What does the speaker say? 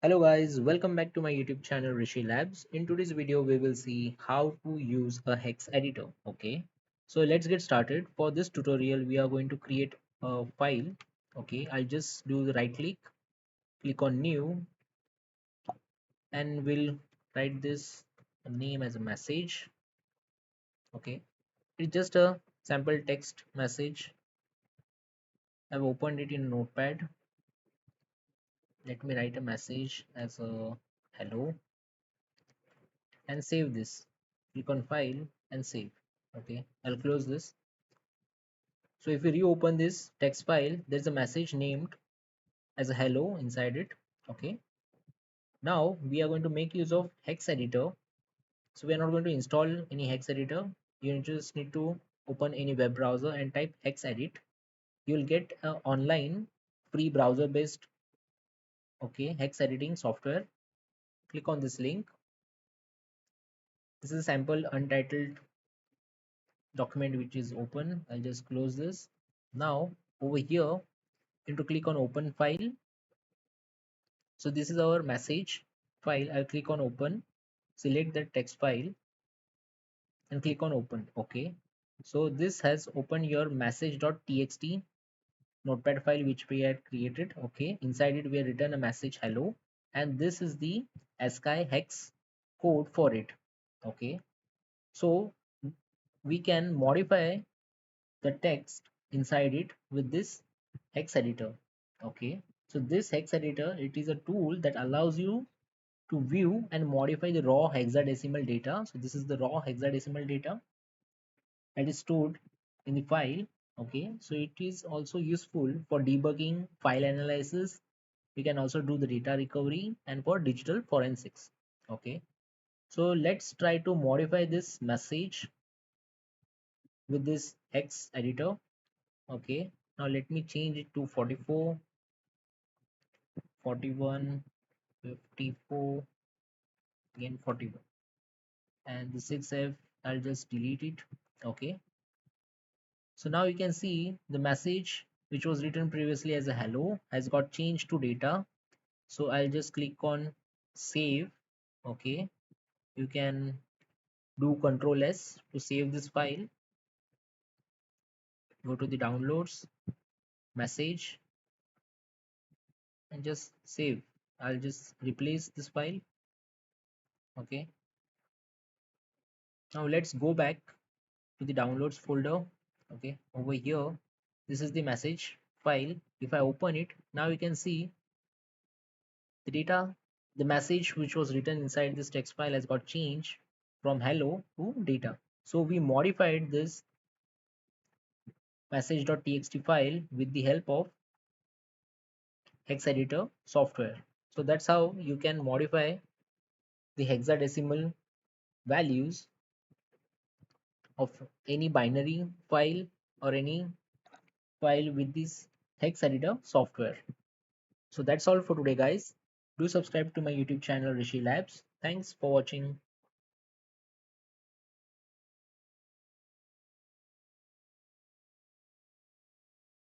Hello guys, welcome back to my YouTube channel Rishi Labs. In today's video, we will see how to use a hex editor. Okay, so let's get started. For this tutorial, we are going to create a file. Okay, I'll just do the right click on new, and we'll write this name as a message. Okay, it's just a sample text message. I've opened it in Notepad. Let me write a message as a hello and save this. Click on file and save. Okay, I'll close this. So if we reopen this text file, there's a message named as a hello inside it. Okay, now we are going to make use of hex editor. So we are not going to install any hex editor. You just need to open any web browser and type HexEdit. You'll get an online free browser based hex editing software. Click on this link. This is a sample untitled document which is open. I'll just close this. Now over here, you need to click on open file. So this is our message file. I'll click on open, select the text file and click on open. Okay. So this has opened your message.txt notepad file which we had created. Okay. Inside it we have written a message hello, and this is the ASCII hex code for it. Okay. So we can modify the text inside it with this hex editor. Okay. So this hex editor, it is a tool that allows you to view and modify the raw hexadecimal data. So this is the raw hexadecimal data that is stored in the file. Okay, so it is also useful for debugging, file analysis. We can also do the data recovery and for digital forensics. Okay, so let's try to modify this message with this hex editor. Okay, now let me change it to 44, 41, 54, again 41, and the 6F, I'll just delete it. Okay, so now you can see the message which was written previously as a hello has got changed to data. So I'll just click on save. Okay, you can do Control S to save this file. Go to the downloads, message, and just save. I'll just replace this file. Okay, now let's go back to the downloads folder. Okay, over here, this is the message file. If I open it, now you can see the data, the message which was written inside this text file has got changed from hello to data. So we modified this message.txt file with the help of hex editor software. So that's how you can modify the hexadecimal values of any binary file or any file with this hex editor software. So that's all for today guys. Do subscribe to my YouTube channel Rishi Labs. Thanks for watching.